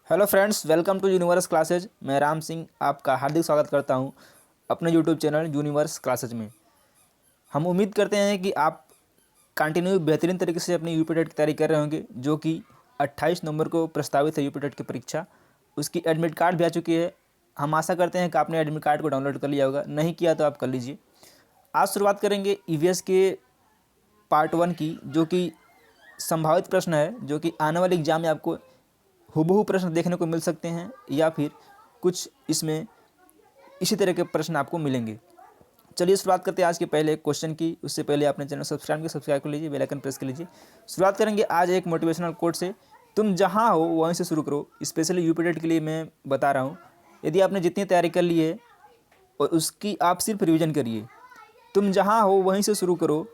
Hello friends, welcome to universe classes. मैं राम सिंह आपका हार्दिक स्वागत करता हूं अपने यूट्यूब चैनल यूनिवर्स क्लासेज में। हम उम्मीद करते हैं कि आप कंटिन्यू बेहतरीन तरीके से अपनी यूपी टेट की तैयारी कर रहे होंगे, जो कि 28 नवंबर को प्रस्तावित है यूपी टेट की परीक्षा। उसकी एडमिट कार्ड भी आ चुकी है। हम आशा करते हैं कि आपने एडमिट कार्ड को डाउनलोड कर लिया होगा, नहीं किया तो आप कर लीजिए। आज शुरुआत करेंगे ईवीएस के पार्ट 1 की, जो कि संभावित प्रश्न है, जो कि आने वाले एग्जाम में आपको हूबहू प्रश्न देखने को मिल सकते हैं या फिर कुछ इसमें इसी तरह के प्रश्न आपको मिलेंगे। चलिए शुरुआत करते हैं आज के पहले क्वेश्चन की। उससे पहले आपने चैनल सब्सक्राइब कर लीजिए, बेल आइकन प्रेस कर लीजिए। शुरुआत करेंगे आज एक मोटिवेशनल कोट से। तुम जहां हो वहीं से शुरू करो। स्पेशली यूपी टेट के लिए मैं बता रहा हूँ। यदि आपने जितनी तैयारी कर ली है और उसकी आप सिर्फ रिविजन करिए। तुम जहाँ हो वहीं से शुरू करो।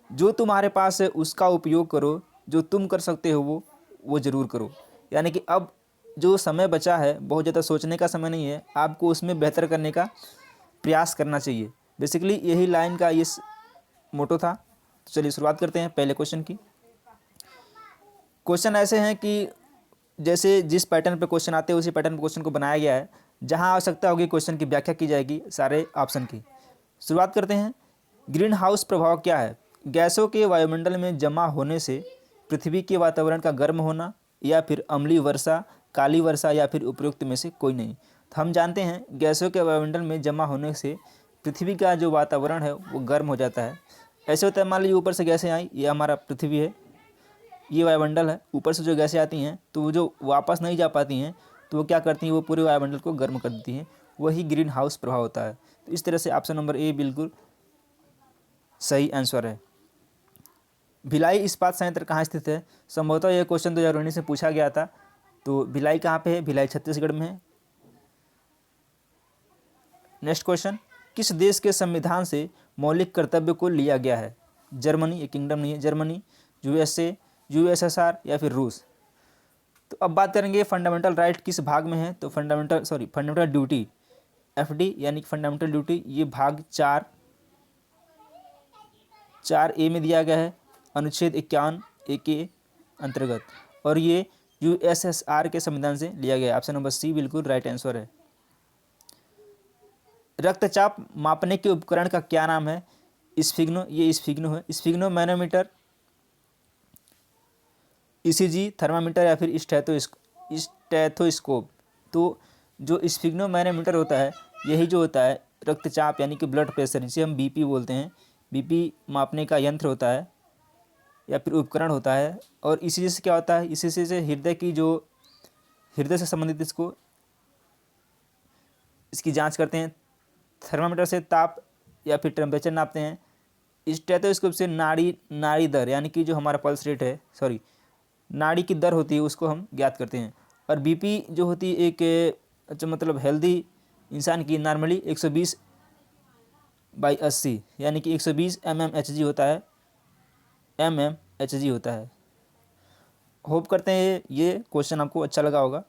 जो तुम्हारे पास है उसका उपयोग करो। जो तुम कर सकते हो वो ज़रूर करो। यानी कि अब जो समय बचा है, बहुत ज़्यादा सोचने का समय नहीं है, आपको उसमें बेहतर करने का प्रयास करना चाहिए। बेसिकली यही लाइन का ये मोटो था। तो चलिए शुरुआत करते हैं पहले क्वेश्चन की। क्वेश्चन ऐसे हैं कि जैसे जिस पैटर्न पे क्वेश्चन आते हैं उसी पैटर्न पे क्वेश्चन को बनाया गया है। जहां आवश्यकता होगी क्वेश्चन की व्याख्या की जाएगी सारे ऑप्शन की। शुरुआत करते हैं। ग्रीन हाउस प्रभाव क्या है? गैसों के वायुमंडल में जमा होने से पृथ्वी के वातावरण का गर्म होना, या फिर अम्लीय वर्षा, काली वर्षा, या फिर उपयुक्त में से कोई नहीं। तो हम जानते हैं गैसों के वायुमंडल में जमा होने से पृथ्वी का जो वातावरण है वो गर्म हो जाता है। ऐसे होता है, मान लीजिए ऊपर से गैसें आई, ये हमारा पृथ्वी है, ये वायुमंडल है। ऊपर से जो गैसें आती हैं तो वो जो वापस नहीं जा पाती हैं, तो वो क्या करती हैं, वो पूरे वायुमंडल को गर्म कर देती हैं। वही ग्रीन हाउस प्रभाव होता है। तो इस तरह से ऑप्शन नंबर ए बिल्कुल सही आंसर है। भिलाई इस्पात संयंत्र कहाँ स्थित है? संभवतः यह क्वेश्चन 2019 में पूछा गया था। तो भिलाई कहाँ पे है? भिलाई छत्तीसगढ़ में है। नेक्स्ट क्वेश्चन, किस देश के संविधान से मौलिक कर्तव्य को लिया गया है? जर्मनी, ये किंगडम नहीं है, जर्मनी, यूएसए, यूएसएसआर, या फिर रूस। तो अब बात करेंगे फंडामेंटल राइट किस भाग में है। तो फंडामेंटल ड्यूटी, एफडी यानी कि फंडामेंटल ड्यूटी, ये भाग 4A में दिया गया है, अनुच्छेद 51A के अंतर्गत, और ये यूएसएसआर के संविधान से लिया गया है। ऑप्शन नंबर सी बिल्कुल राइट आंसर है। रक्तचाप मापने के उपकरण का क्या नाम है? स्फिग्नो, ये स्फिग्नो है, स्फिग्नो मैनोमीटर, ईसीजी थर्मामीटर, या फिर स्टेथोस्कोप। तो जो स्फिग्नो मैनोमीटर होता है, यही जो होता है रक्तचाप यानी कि ब्लड प्रेशर, जिसे हम बीपी बोलते हैं, बीपी मापने का यंत्र होता है या फिर उपकरण होता है। और इसी से क्या होता है, इसी से हृदय से संबंधित इसकी जांच करते हैं। थर्मामीटर से ताप या फिर टेम्परेचर नापते हैं। स्टेथोस्कोप से नाड़ी दर यानी कि जो हमारा पल्स रेट है, नाड़ी की दर होती है, उसको हम ज्ञात करते हैं। और बीपी जो होती है एक मतलब हेल्दी इंसान की नॉर्मली 120/80 यानी कि 120 mmHg होता है, mmHg होता है। होप करते हैं ये क्वेश्चन आपको अच्छा लगा होगा।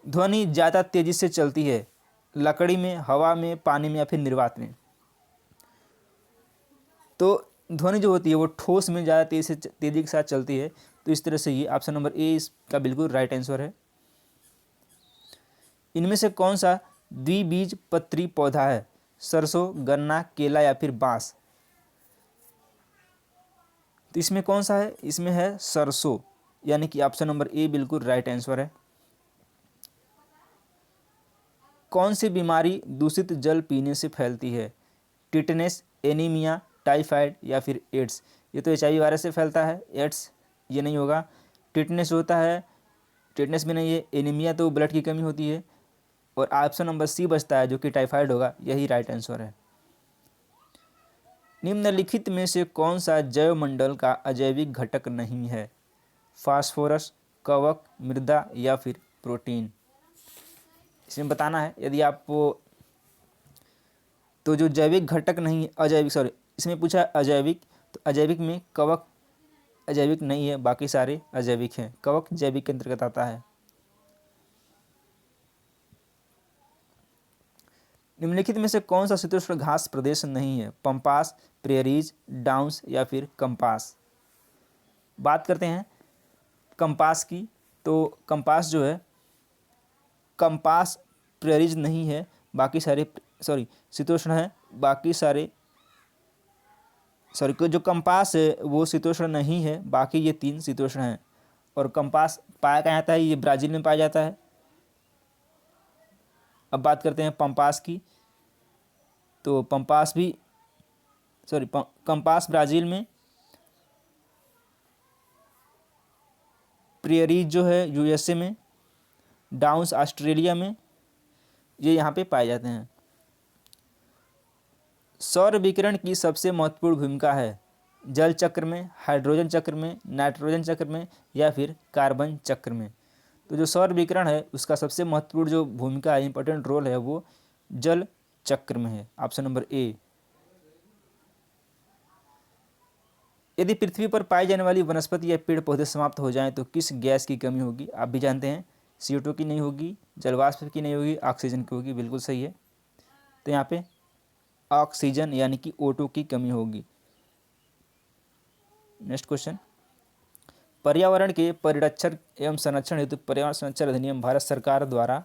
ध्वनि ज़्यादा तेज़ी से चलती है लकड़ी में, हवा में, पानी में, या फिर निर्वात में। तो ध्वनि जो होती है वो ठोस में ज़्यादा तेज़ी के साथ चलती है। तो इस तरह से ये ऑप्शन नंबर ए इसका बिल्कुल राइट आंसर है। इनमें से कौन सा द्विबीजपत्री पौधा है? सरसों, गन्ना, केला, या फिर बांस। तो इसमें कौन सा है? इसमें है सरसों, यानी कि ऑप्शन नंबर ए बिल्कुल राइट आंसर है। कौन सी बीमारी दूषित जल पीने से फैलती है? टिटनेस, एनीमिया, टाइफाइड, या फिर एड्स। ये तो HIV वायरस से फैलता है, एड्स ये नहीं होगा। टिटनेस होता है, टिटनेस भी नहीं है। एनीमिया तो ब्लड की कमी होती है। और ऑप्शन नंबर सी बचता है, जो कि टाइफाइड होगा, यही राइट आंसर है। निम्नलिखित में से कौन सा जैवमंडल का अजैविक घटक नहीं है? फास्फोरस, कवक, मृदा, या फिर प्रोटीन। इसमें बताना है। यदि आप तो जो जैविक घटक नहीं, इसमें पूछा है अजैविक, तो अजैविक में कवक अजैविक नहीं है, बाकी सारे अजैविक हैं। कवक जैविक के अंतर्गत आता है। निम्नलिखित में से कौन सा शीतोष्ण घास प्रदेश नहीं है? पंपास, प्रेरीज, डाउन्स, या फिर कंपास। बात करते हैं कंपास की। तो कंपास जो है, कंपास प्रेरिज नहीं है, बाकी सारे शीतोष्ण है, बाकी सारे जो कंपास है वो शीतोष्ण नहीं है, बाकी ये 3 शीतोष्ण हैं। और कंपास पाया कहाँ जाता है, ये ब्राज़ील में पाया जाता है। अब बात करते हैं पंपास की, तो पंपास भी कंपास ब्राज़ील में, प्रेरीज जो है यूएसए में, डाउन्स ऑस्ट्रेलिया में, ये यहाँ पे पाए जाते हैं। सौर विकिरण की सबसे महत्वपूर्ण भूमिका है जल चक्र में, हाइड्रोजन चक्र में, नाइट्रोजन चक्र में या फिर कार्बन चक्र में। तो जो सौर विकिरण है उसका सबसे महत्वपूर्ण जो भूमिका है, इंपॉर्टेंट रोल है, वो जल चक्र में है। Option number A. यदि पृथ्वी पर पाई जाने वाली वनस्पति या पेड़ पौधे समाप्त हो जाएं तो किस गैस की कमी होगी? आप भी जानते हैं, CO2 की नहीं होगी, जलवाष्प की नहीं होगी, ऑक्सीजन की होगी। बिल्कुल सही है। तो यहाँ पे ऑक्सीजन यानी कि O2 की कमी होगी। नेक्स्ट क्वेश्चन, पर्यावरण के परिरक्षण एवं संरक्षण हेतु पर्यावरण संरक्षण अधिनियम भारत सरकार द्वारा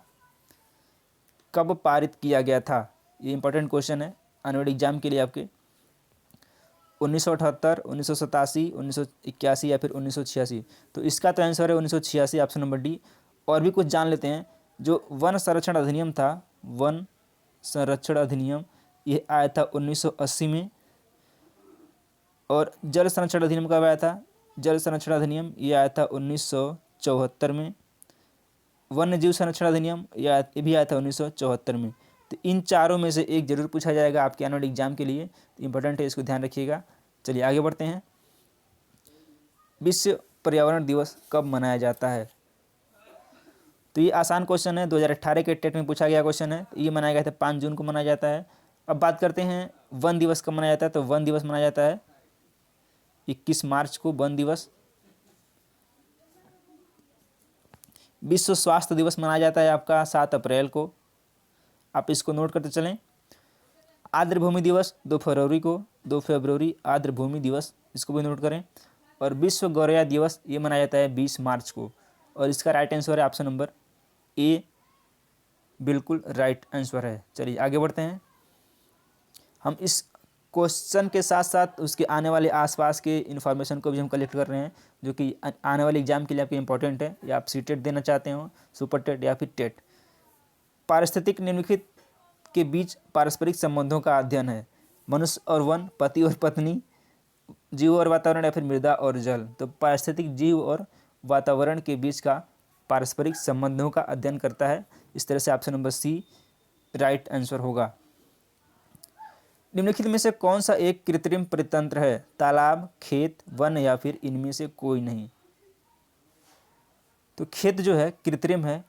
कब पारित किया गया था? ये इंपॉर्टेंट क्वेश्चन है आने वाले एग्जाम के लिए आपके। 1978, 1987, 1981 या फिर 1986? तो इसका तो आंसर है 1986, ऑप्शन नंबर डी। और भी कुछ जान लेते हैं। जो वन संरक्षण अधिनियम था, वन संरक्षण अधिनियम, ये आया था 1980 में। और जल संरक्षण अधिनियम कब आया था? जल संरक्षण अधिनियम ये आया था 1974 में। वन्य जीव संरक्षण अधिनियम ये भी आया था 1974 में। तो इन चारों में से एक जरूर पूछा जाएगा आपके आने वाले एग्जाम के लिए, तो इंपॉर्टेंट है, इसको ध्यान रखिएगा। चलिए आगे बढ़ते हैं। विश्व पर्यावरण दिवस कब मनाया जाता है? तो ये आसान क्वेश्चन है, 2018 के टेट में पूछा गया क्वेश्चन है। ये मनाया गया था 5 जून को मनाया जाता है। अब बात करते हैं वन दिवस कब मनाया जाता है। तो वन दिवस मनाया जाता है 21 मार्च को वन दिवस। विश्व स्वास्थ्य दिवस मनाया जाता है आपका 7 अप्रैल को। आप इसको नोट करते चलें। आर्द्र भूमि दिवस 2 फरवरी को, 2 फरवरी आर्द्र भूमि दिवस, इसको भी नोट करें। और विश्व गौरैया दिवस ये मनाया जाता है 20 मार्च को। और इसका राइट आंसर है ऑप्शन नंबर ए, बिल्कुल राइट आंसर है। चलिए आगे बढ़ते हैं। हम इस क्वेश्चन के साथ साथ उसके आने वाले आसपास के इन्फॉर्मेशन को भी हम कलेक्ट कर रहे हैं, जो कि आने वाले एग्जाम के लिए आपके इंपॉर्टेंट है, या आप सीटेट देना चाहते हो, सुपर टेट या फिर टेट। पारिस्थितिक निम्नलिखित के बीच पारस्परिक संबंधों का अध्ययन है। मनुष्य और वन, पति और पत्नी, जीव और वातावरण या फिर मृदा और जल। तो पारिस्थितिक जीव और वातावरण के बीच का पारस्परिक संबंधों का अध्ययन करता है। इस तरह से option number C right answer होगा। निम्नलिखित में से कौन सा एक कृत्रिम परितंत्र है? तालाब, खेत, वन या फिर इनमें से कोई नहीं? तो खेत जो है कृत्रिम है,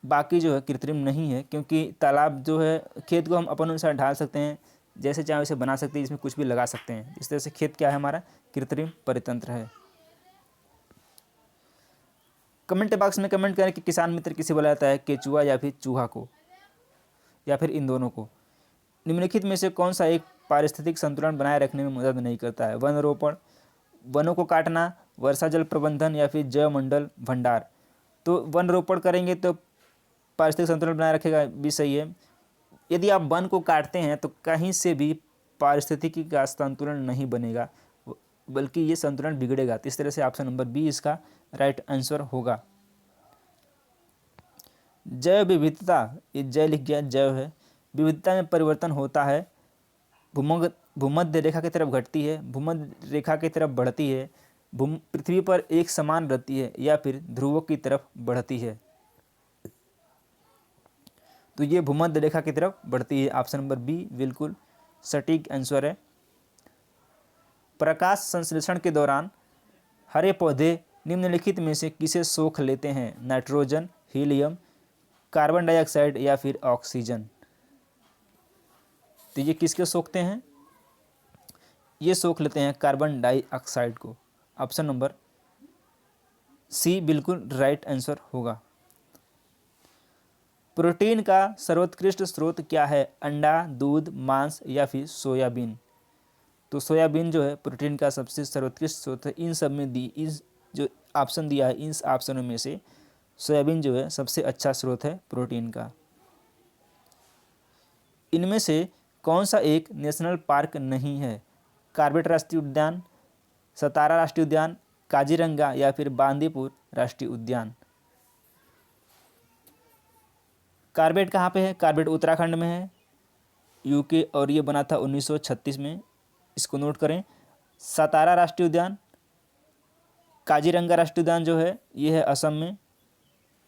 बाकी जो है कृत्रिम नहीं है, क्योंकि तालाब जो है, खेत को हम अपन अनुसार ढाल सकते हैं, जैसे चाहे वैसे बना सकते हैं, इसमें कुछ भी लगा सकते हैं। इस तरह से खेत क्या है हमारा? कृत्रिम परितंत्र है। कमेंट बॉक्स में कमेंट करें कि किसान मित्र किसे बोला जाता है, केचुआ या फिर चूहा को, या फिर इन दोनों को। निम्नलिखित में से कौन सा एक पारिस्थितिक संतुलन बनाए रखने में मदद नहीं करता है? वन रोपण, वनों को काटना, वर्षा जल प्रबंधन या फिर जैव मंडल भंडार। तो वन रोपण करेंगे तो पारिस्थितिक संतुलन बनाए रखेगा, भी सही है। यदि आप वन को काटते हैं तो कहीं से भी पारिस्थितिकी का संतुलन नहीं बनेगा, बल्कि ये संतुलन बिगड़ेगा। तो इस तरह से ऑप्शन नंबर बी इसका राइट आंसर होगा। जैव विविधता, ये जय लिख गया, जैव है। विविधता में परिवर्तन होता है, भूमध्य रेखा की तरफ घटती है, भूमध्य रेखा की तरफ बढ़ती है, पृथ्वी पर एक समान रहती है या फिर ध्रुवों की तरफ बढ़ती है। तो ये भूमध्य रेखा की तरफ बढ़ती है। ऑप्शन नंबर बी बिल्कुल सटीक आंसर है। प्रकाश संश्लेषण के दौरान हरे पौधे निम्नलिखित में से किसे सोख लेते हैं? नाइट्रोजन, हीलियम, कार्बन डाइऑक्साइड या फिर ऑक्सीजन। तो ये किसके सोखते हैं? ये सोख लेते हैं कार्बन डाइऑक्साइड को। ऑप्शन नंबर सी बिल्कुल राइट आंसर होगा। प्रोटीन का सर्वोत्कृष्ट स्रोत क्या है? अंडा, दूध, मांस या फिर सोयाबीन। तो सोयाबीन जो है प्रोटीन का सबसे सर्वोत्कृष्ट स्रोत है। इन सब में दी इस जो ऑप्शन दिया है, इन ऑप्शनों में से सोयाबीन जो है सबसे अच्छा स्रोत है प्रोटीन का। इनमें से कौन सा एक नेशनल पार्क नहीं है? कार्बेट राष्ट्रीय उद्यान, सतारा राष्ट्रीय उद्यान, काजीरंगा या फिर बांदीपुर राष्ट्रीय उद्यान। कार्बेट कहाँ पे है? कार्बेट उत्तराखंड में है, यूके, और ये बना था 1936 में, इसको नोट करें। सतारा राष्ट्रीय उद्यान, काजीरंगा राष्ट्रीय उद्यान जो है ये है असम में,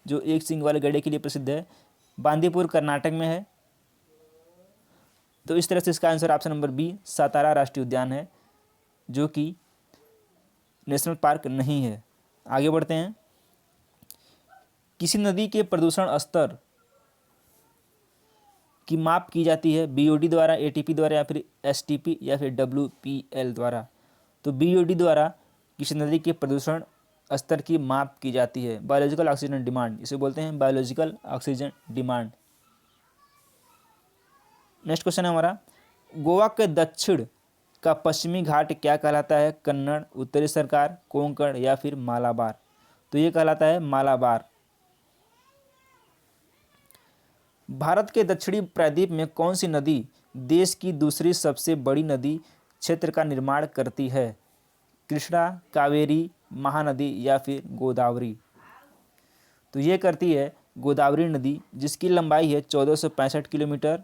जो एक सींग वाले गैंडे के लिए प्रसिद्ध है। बांदीपुर कर्नाटक में है। तो इस तरह से इसका आंसर ऑप्शन नंबर बी सतारा राष्ट्रीय उद्यान है, जो कि नेशनल पार्क नहीं है। आगे बढ़ते हैं। किसी नदी के प्रदूषण स्तर की माप की जाती है बीओडी द्वारा, एटीपी द्वारा या फिर एसटीपी या फिर डब्ल्यूपीएल द्वारा। तो बीओडी द्वारा किसी नदी के प्रदूषण स्तर की माप की जाती है। बायोलॉजिकल ऑक्सीजन डिमांड, इसे बोलते हैं biological oxygen demand. Next question है हमारा, गोवा के दक्षिण का पश्चिमी घाट क्या कहलाता है? कन्नड़, उत्तरी सरकार, कोंकण या फिर मालाबार। तो ये कहलाता है मालाबार। भारत के दक्षिणी प्रायद्वीप में कौन सी नदी देश की दूसरी सबसे बड़ी नदी क्षेत्र का निर्माण करती है? कृष्णा, कावेरी, महानदी या फिर गोदावरी। तो ये करती है गोदावरी नदी, जिसकी लंबाई है 1465 किलोमीटर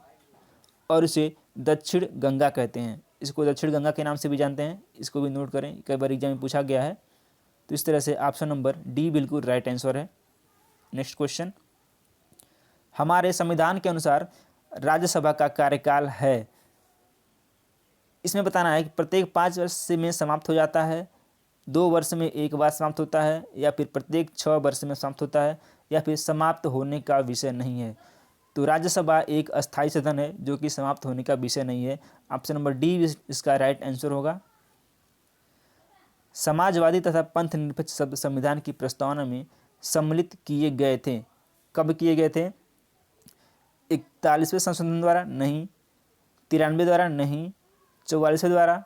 और इसे दक्षिण गंगा कहते हैं। इसको दक्षिण गंगा के नाम से भी जानते हैं, इसको भी नोट करें, कई बार एग्जाम में पूछा गया है। तो इस तरह से ऑप्शन नंबर डी बिल्कुल राइट आंसर है। नेक्स्ट क्वेश्चन, हमारे संविधान के अनुसार राज्यसभा का कार्यकाल है, इसमें बताना है कि प्रत्येक 5 वर्ष में समाप्त हो जाता है, 2 वर्ष में एक बार समाप्त होता है, या फिर प्रत्येक 6 वर्ष में समाप्त होता है, या फिर समाप्त होने का विषय नहीं है। तो राज्यसभा एक अस्थायी सदन है जो कि समाप्त होने का विषय नहीं है। ऑप्शन नंबर डी इसका राइट आंसर होगा। समाजवादी तथा पंथ निरपेक्ष शब्द संविधान की प्रस्तावना में सम्मिलित किए गए थे। कब किए गए थे? 41वें संशोधन द्वारा नहीं, 93 द्वारा नहीं, 44वें द्वारा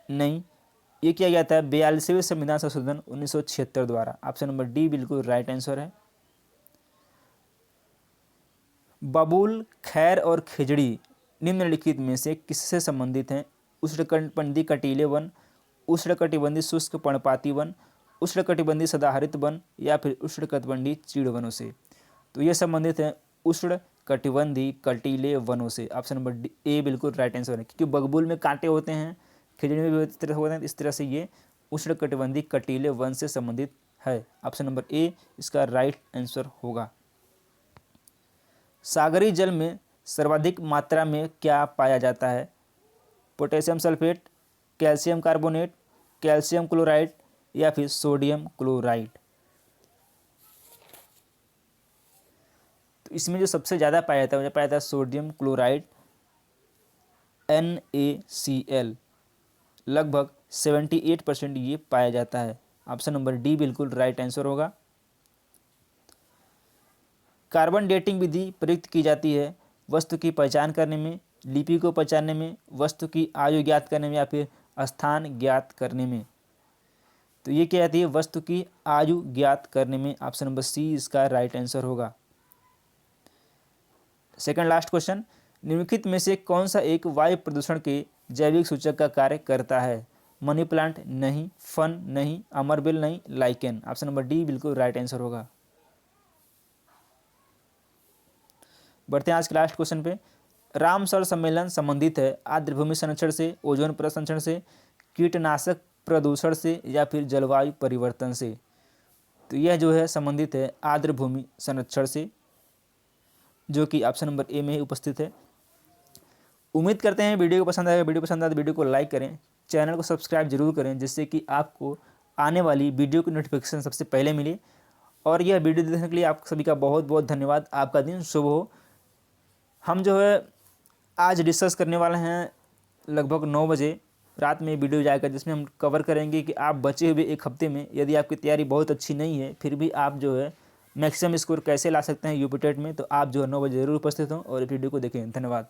नहीं, ये किया गया था 42वें संविधान संशोधन 1976 द्वारा। ऑप्शन नंबर डी बिल्कुल राइट आंसर है। बबूल, खैर और खिजड़ी निम्नलिखित में से किससे संबंधित हैं? उष्णकटिबंधीय कटीले वन, उष्णकटिबंधीय शुष्क पर्णपाती वन, उष्णकटिबंधीय सदाहरित वन या फिर उष्णकटिबंधीय चीड़ वनों से। तो ये संबंधित हैं उष्णकटिबंधीय कटीले वनों से। ऑप्शन नंबर डी ए बिल्कुल राइट आंसर है, क्योंकि बबूल में कांटे होते हैं, खिजड़ी में भी इस तरह होते हैं, इस तरह से ये उष्णकटिबंधीय कटीले वन से संबंधित है। ऑप्शन नंबर ए इसका राइट आंसर होगा। सागरीय जल में सर्वाधिक मात्रा में क्या पाया जाता है? Potassium sulphate, calcium carbonate, calcium chloride या फिर सोडियम क्लोराइड। तो इसमें जो सबसे ज़्यादा पाया जाता है वो पाया जाता है सोडियम क्लोराइड NaCl, लगभग 78% ये पाया जाता है। ऑप्शन नंबर डी बिल्कुल राइट आंसर होगा। कार्बन डेटिंग विधि प्रयुक्त की जाती है वस्तु की पहचान करने में, लिपि को पहचानने में, वस्तु की आयु ज्ञात करने में या फिर स्थान ज्ञात करने में। तो ये क्या आती है? वस्तु की आयु ज्ञात करने में। ऑप्शन नंबर सी इसका राइट आंसर होगा। सेकंड लास्ट क्वेश्चन, निम्नलिखित में से कौन सा एक वायु प्रदूषण के जैविक सूचक का कार्य करता है? मनी प्लांट नहीं, फन नहीं, अमरबेल नहीं, लाइकेन। ऑप्शन नंबर डी बिल्कुल राइट आंसर होगा। बढ़ते हैं आज के लास्ट क्वेश्चन पे। रामसर सम्मेलन संबंधित है आर्द्र भूमि संरक्षण से, ओजोन परत संरक्षण से, कीटनाशक प्रदूषण से या फिर जलवायु परिवर्तन से। तो यह जो है संबंधित है आर्द्र भूमि संरक्षण से, जो कि ऑप्शन नंबर ए में ही उपस्थित है। उम्मीद करते हैं वीडियो को पसंद आएगा। वीडियो पसंद आए तो वीडियो को लाइक करें, चैनल को सब्सक्राइब जरूर करें, जिससे कि आपको आने वाली वीडियो की नोटिफिकेशन सबसे पहले मिले। और यह वीडियो देखने के लिए आप सभी का बहुत बहुत धन्यवाद। आपका दिन शुभ हो। हम जो है आज डिस्कस करने वाले हैं लगभग 9 बजे रात में वीडियो जाएगा, जिसमें हम कवर करेंगे कि आप बचे हुए एक हफ्ते में यदि आपकी तैयारी बहुत अच्छी नहीं है फिर भी आप जो है मैक्सिमम स्कोर कैसे ला सकते हैं यूपी टेट में। तो आप जो है 9 बजे ज़रूर उपस्थित हों और वीडियो को देखें। धन्यवाद।